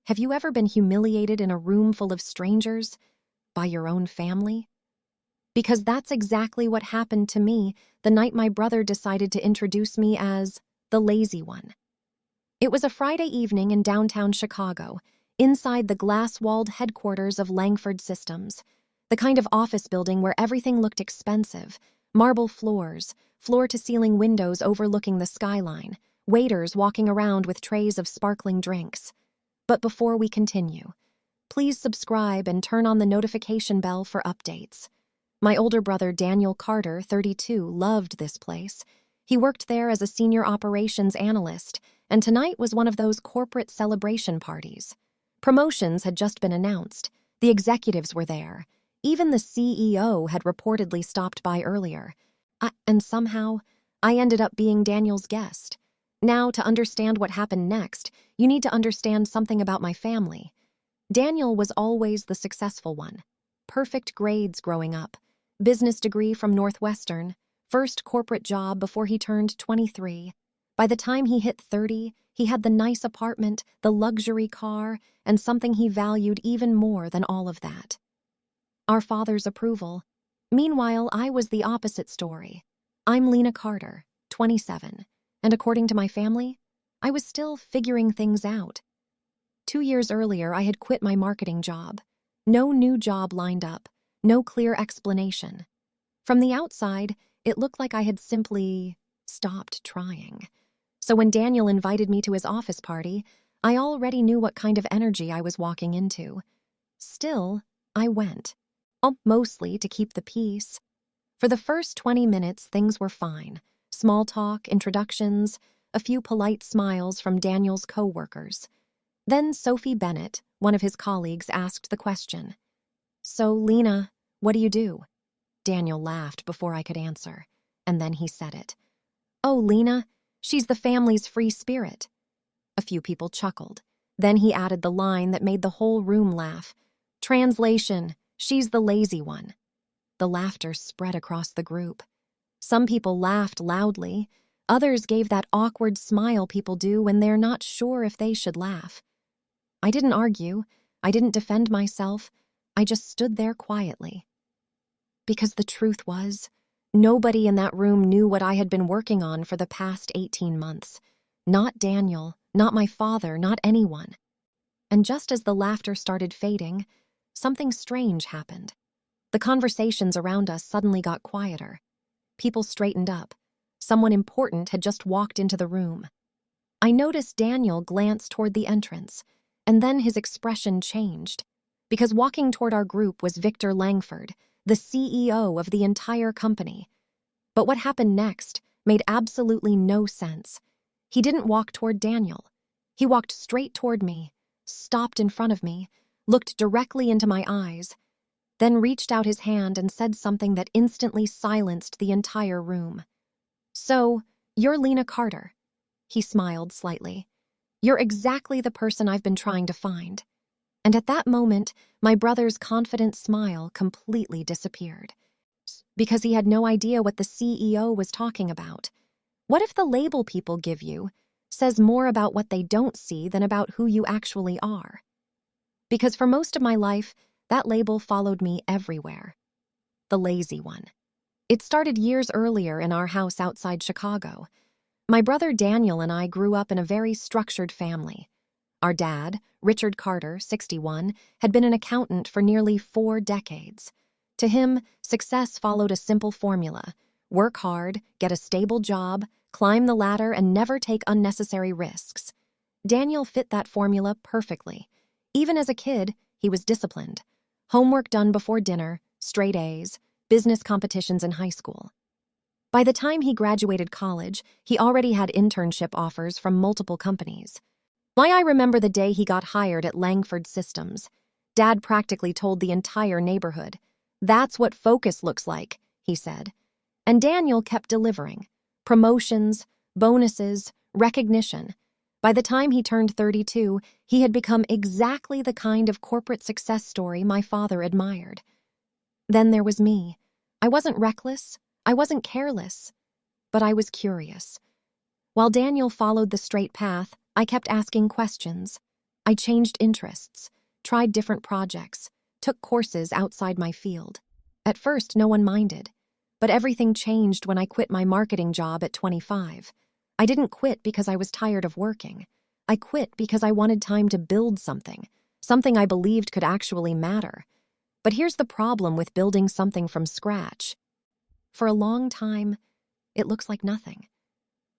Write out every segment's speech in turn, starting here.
Have you ever been humiliated in a room full of strangers by your own family? Because that's exactly what happened to me the night my brother decided to introduce me as the lazy one. It was a Friday evening in downtown Chicago, inside the glass-walled headquarters of Langford Systems, the kind of office building where everything looked expensive, marble floors, floor-to-ceiling windows overlooking the skyline, waiters walking around with trays of sparkling drinks. But before we continue, please subscribe and turn on the notification bell for updates. My older brother, Daniel Carter, 32, loved this place. He worked there as a senior operations analyst, and tonight was one of those corporate celebration parties. Promotions had just been announced. The executives were there. Even the CEO had reportedly stopped by earlier. And somehow, I ended up being Daniel's guest. Now, to understand what happened next, you need to understand something about my family. Daniel was always the successful one. Perfect grades growing up. Business degree from Northwestern. First corporate job before he turned 23. By the time he hit 30, he had the nice apartment, the luxury car, and something he valued even more than all of that: our father's approval. Meanwhile, I was the opposite story. I'm Lena Carter, 27, and according to my family, I was still figuring things out. 2 years earlier, I had quit my marketing job. No new job lined up, no clear explanation. From the outside, it looked like I had simply stopped trying. So when Daniel invited me to his office party, I already knew what kind of energy I was walking into. Still, I went. Mostly to keep the peace. For the first 20 minutes, things were fine. Small talk, introductions, a few polite smiles from Daniel's coworkers. Then Sophie Bennett, one of his colleagues, asked the question, "So, Lena, what do you do?" Daniel laughed before I could answer, and then he said it. "Oh, Lena, she's the family's free spirit." A few people chuckled. Then he added the line that made the whole room laugh. Translation: she's the lazy one. The laughter spread across the group. Some people laughed loudly. Others gave that awkward smile people do when they're not sure if they should laugh. I didn't argue. I didn't defend myself. I just stood there quietly. Because the truth was, nobody in that room knew what I had been working on for the past 18 months. Not Daniel, not my father, not anyone. And just as the laughter started fading, something strange happened. The conversations around us suddenly got quieter. People straightened up. Someone important had just walked into the room. I noticed Daniel glance toward the entrance, and then his expression changed. Because walking toward our group was Victor Langford, the CEO of the entire company. But what happened next made absolutely no sense. He didn't walk toward Daniel. He walked straight toward me, stopped in front of me, looked directly into my eyes, then reached out his hand and said something that instantly silenced the entire room. "So, you're Lena Carter." He smiled slightly. "You're exactly the person I've been trying to find." And at that moment, my brother's confident smile completely disappeared. Because he had no idea what the CEO was talking about. What if the label people give you says more about what they don't see than about who you actually are? Because for most of my life, that label followed me everywhere. The lazy one. It started years earlier in our house outside Chicago. My brother Daniel and I grew up in a very structured family. Our dad, Richard Carter, 61, had been an accountant for nearly 4 decades. To him, success followed a simple formula: work hard, get a stable job, climb the ladder, and never take unnecessary risks. Daniel fit that formula perfectly. Even as a kid, he was disciplined. Homework done before dinner, straight A's, business competitions in high school. By the time he graduated college, he already had internship offers from multiple companies. I remember the day he got hired at Langford Systems. Dad practically told the entire neighborhood, "That's what focus looks like," he said. And Daniel kept delivering. Promotions, bonuses, recognition. By the time he turned 32, he had become exactly the kind of corporate success story my father admired. Then there was me. I wasn't reckless, I wasn't careless, but I was curious. While Daniel followed the straight path, I kept asking questions. I changed interests, tried different projects, took courses outside my field. At first, no one minded, but everything changed when I quit my marketing job at 25. I didn't quit because I was tired of working. I quit because I wanted time to build something I believed could actually matter. But here's the problem with building something from scratch. For a long time, it looks like nothing.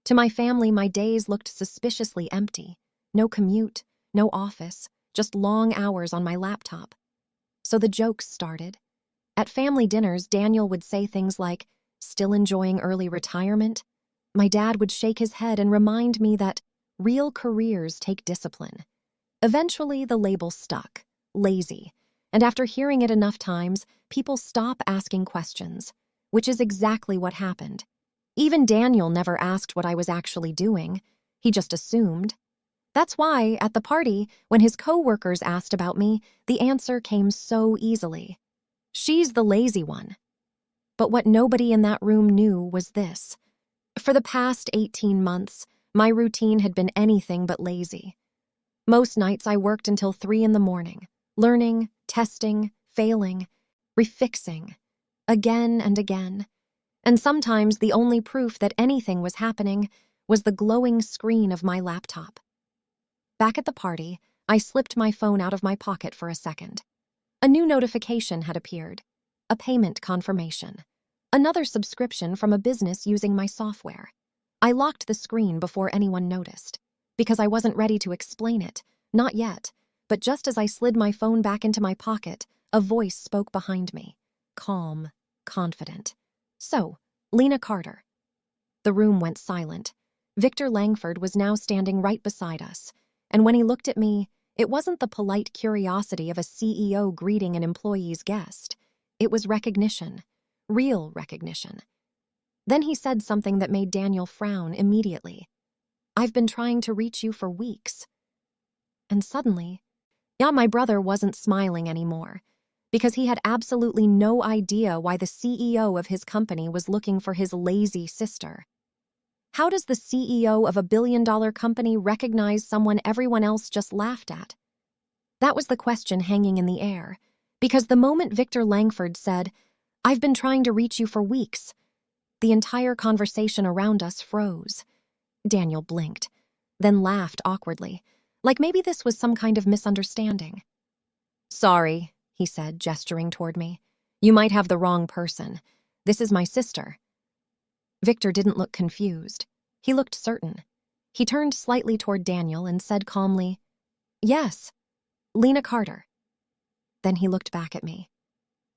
To my family, my days looked suspiciously empty. No commute, no office, just long hours on my laptop. So the jokes started. At family dinners, Daniel would say things like, "Still enjoying early retirement?" My dad would shake his head and remind me that real careers take discipline. Eventually, the label stuck, lazy. And after hearing it enough times, people stop asking questions, which is exactly what happened. Even Daniel never asked what I was actually doing. He just assumed. That's why, at the party, when his coworkers asked about me, the answer came so easily. She's the lazy one. But what nobody in that room knew was this. For the past 18 months, my routine had been anything but lazy. Most nights I worked until 3 a.m, learning, testing, failing, refixing, again and again. And sometimes the only proof that anything was happening was the glowing screen of my laptop. Back at the party, I slipped my phone out of my pocket for a second. A new notification had appeared, a payment confirmation, another subscription from a business using my software. I locked the screen before anyone noticed, because I wasn't ready to explain it, not yet, but just as I slid my phone back into my pocket, a voice spoke behind me, calm, confident. "So, Lena Carter." The room went silent. Victor Langford was now standing right beside us, and when he looked at me, it wasn't the polite curiosity of a CEO greeting an employee's guest. It was recognition, real recognition. Then he said something that made Daniel frown immediately. "I've been trying to reach you for weeks." And suddenly, my brother wasn't smiling anymore, because he had absolutely no idea why the CEO of his company was looking for his lazy sister. How does the CEO of a billion-dollar company recognize someone everyone else just laughed at? That was the question hanging in the air, because the moment Victor Langford said, "I've been trying to reach you for weeks," the entire conversation around us froze. Daniel blinked, then laughed awkwardly, like maybe this was some kind of misunderstanding. "Sorry," he said, gesturing toward me. "You might have the wrong person. This is my sister." Victor didn't look confused. He looked certain. He turned slightly toward Daniel and said calmly, "Yes, Lena Carter." Then he looked back at me.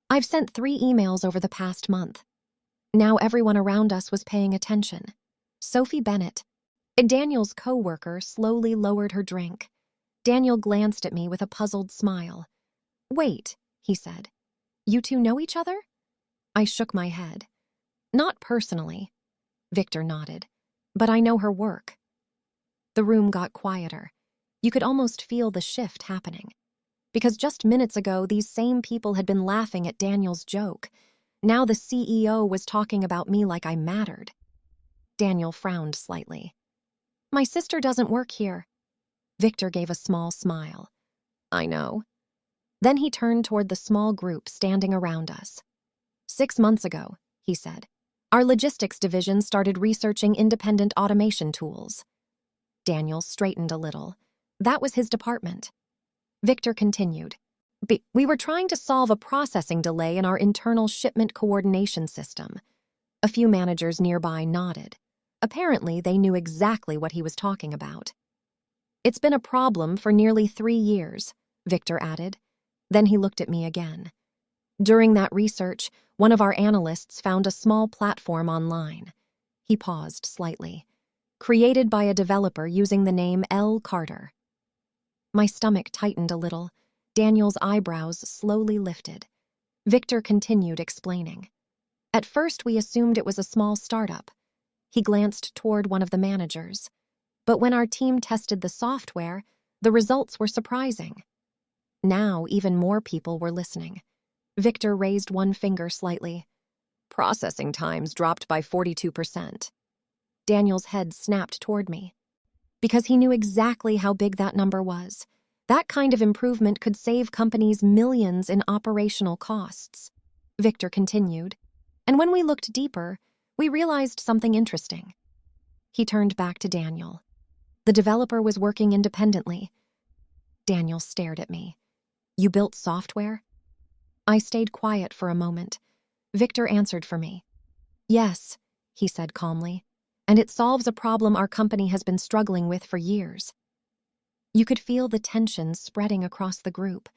"I've sent 3 emails over the past month." Now everyone around us was paying attention. Sophie Bennett, Daniel's coworker, slowly lowered her drink. Daniel glanced at me with a puzzled smile. "Wait," he said. "You two know each other?" I shook my head. "Not personally." Victor nodded. "But I know her work." The room got quieter. You could almost feel the shift happening. Because just minutes ago, these same people had been laughing at Daniel's joke. Now the CEO was talking about me like I mattered. Daniel frowned slightly. "My sister doesn't work here." Victor gave a small smile. "I know." Then he turned toward the small group standing around us. 6 months ago, he said, our logistics division started researching independent automation tools. Daniel straightened a little. That was his department. Victor continued. We were trying to solve a processing delay in our internal shipment coordination system. A few managers nearby nodded. Apparently, they knew exactly what he was talking about. It's been a problem for nearly 3 years, Victor added. Then he looked at me again. During that research, one of our analysts found a small platform online. He paused slightly. Created by a developer using the name L. Carter. My stomach tightened a little. Daniel's eyebrows slowly lifted. Victor continued explaining. At first, we assumed it was a small startup. He glanced toward one of the managers. But when our team tested the software, the results were surprising. Now, even more people were listening. Victor raised one finger slightly. Processing times dropped by 42%. Daniel's head snapped toward me. Because he knew exactly how big that number was. That kind of improvement could save companies millions in operational costs. Victor continued. And when we looked deeper, we realized something interesting. He turned back to Daniel. The developer was working independently. Daniel stared at me. You built software? I stayed quiet for a moment. Victor answered for me. Yes, he said calmly, and it solves a problem our company has been struggling with for years. You could feel the tension spreading across the group,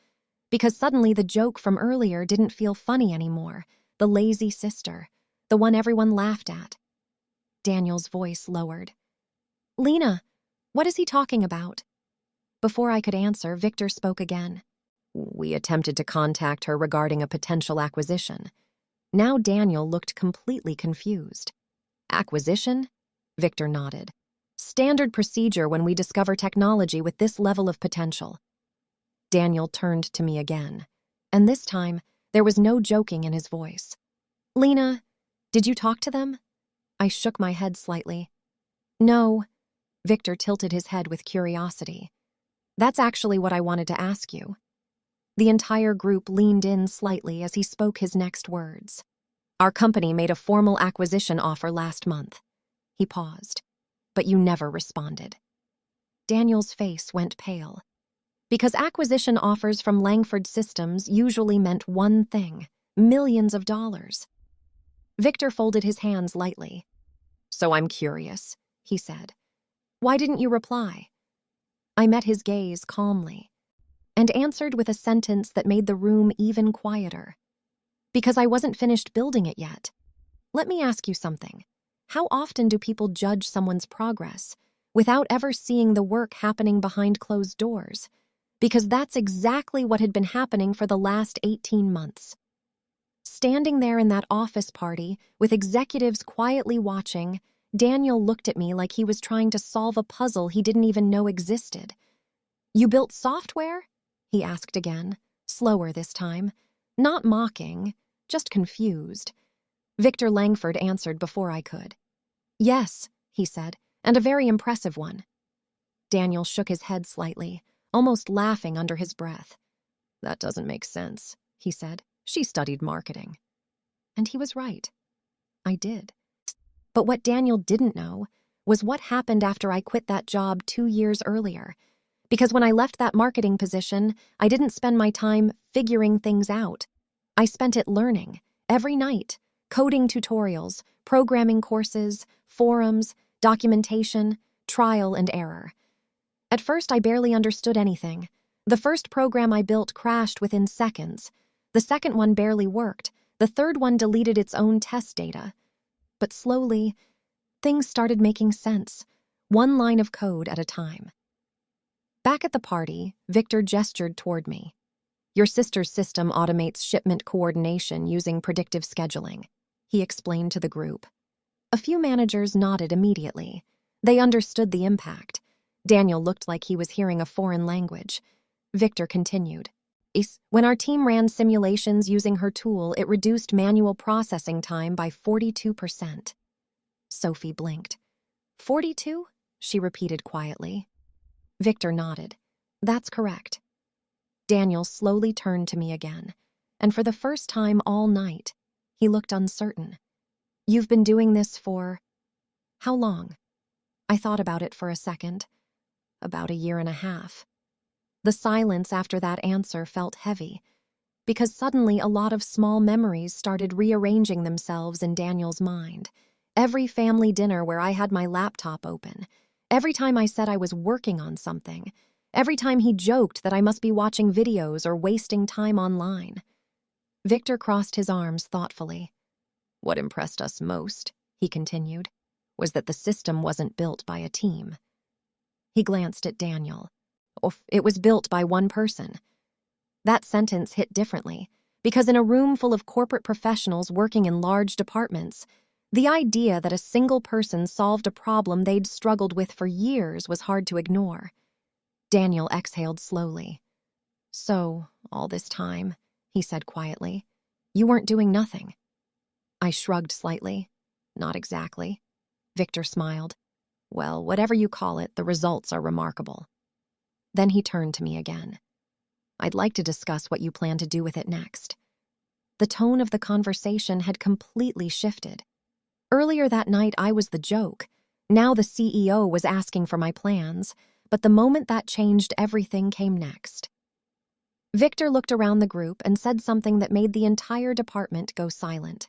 because suddenly the joke from earlier didn't feel funny anymore, the lazy sister, the one everyone laughed at. Daniel's voice lowered. Lena, what is he talking about? Before I could answer, Victor spoke again. We attempted to contact her regarding a potential acquisition. Now Daniel looked completely confused. Acquisition? Victor nodded. Standard procedure when we discover technology with this level of potential. Daniel turned to me again, and this time there was no joking in his voice. Lena, did you talk to them? I shook my head slightly. No. Victor tilted his head with curiosity. That's actually what I wanted to ask you. The entire group leaned in slightly as he spoke his next words. Our company made a formal acquisition offer last month. He paused. But you never responded. Daniel's face went pale. Because acquisition offers from Langford Systems usually meant one thing, millions of dollars. Victor folded his hands lightly. So I'm curious, he said. Why didn't you reply? I met his gaze calmly and answered with a sentence that made the room even quieter. Because I wasn't finished building it yet. Let me ask you something. How often do people judge someone's progress without ever seeing the work happening behind closed doors? Because that's exactly what had been happening for the last 18 months. Standing there in that office party, with executives quietly watching, Daniel looked at me like he was trying to solve a puzzle he didn't even know existed. You built software? He asked again, slower this time. Not mocking, just confused. Victor Langford answered before I could. Yes, he said, and a very impressive one. Daniel shook his head slightly, almost laughing under his breath. That doesn't make sense, he said. She studied marketing. And he was right. I did. But what Daniel didn't know was what happened after I quit that job 2 years earlier. Because when I left that marketing position, I didn't spend my time figuring things out. I spent it learning, every night, coding tutorials, programming courses, forums, documentation, trial and error. At first, I barely understood anything. The first program I built crashed within seconds. The second one barely worked. The third one deleted its own test data. But slowly, things started making sense, one line of code at a time. Back at the party, Victor gestured toward me. Your sister's system automates shipment coordination using predictive scheduling, he explained to the group. A few managers nodded immediately. They understood the impact. Daniel looked like he was hearing a foreign language. Victor continued. When our team ran simulations using her tool, it reduced manual processing time by 42%. Sophie blinked. 42? She repeated quietly. Victor nodded. That's correct. Daniel slowly turned to me again, and for the first time all night, he looked uncertain. You've been doing this for... how long? I thought about it for a second. About 1.5 years. The silence after that answer felt heavy, because suddenly a lot of small memories started rearranging themselves in Daniel's mind. Every family dinner where I had my laptop open, every time I said I was working on something, every time he joked that I must be watching videos or wasting time online. Victor crossed his arms thoughtfully. What impressed us most, he continued, was that the system wasn't built by a team. He glanced at Daniel. It was built by one person. That sentence hit differently, because in a room full of corporate professionals working in large departments, the idea that a single person solved a problem they'd struggled with for years was hard to ignore. Daniel exhaled slowly. So, all this time, he said quietly, you weren't doing nothing. I shrugged slightly. Not exactly. Victor smiled. Well, whatever you call it, the results are remarkable. Then he turned to me again. I'd like to discuss what you plan to do with it next. The tone of the conversation had completely shifted. Earlier that night, I was the joke. Now the CEO was asking for my plans, but the moment that changed, everything came next. Victor looked around the group and said something that made the entire department go silent.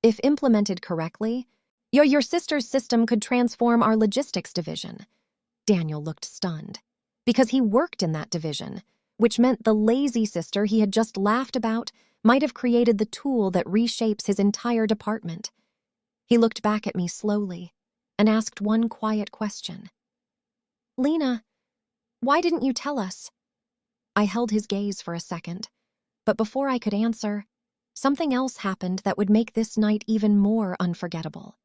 If implemented correctly, your sister's system could transform our logistics division. Daniel looked stunned, because he worked in that division, which meant the lazy sister he had just laughed about might have created the tool that reshapes his entire department. He looked back at me slowly and asked one quiet question. Lena, why didn't you tell us? I held his gaze for a second, but before I could answer, something else happened that would make this night even more unforgettable.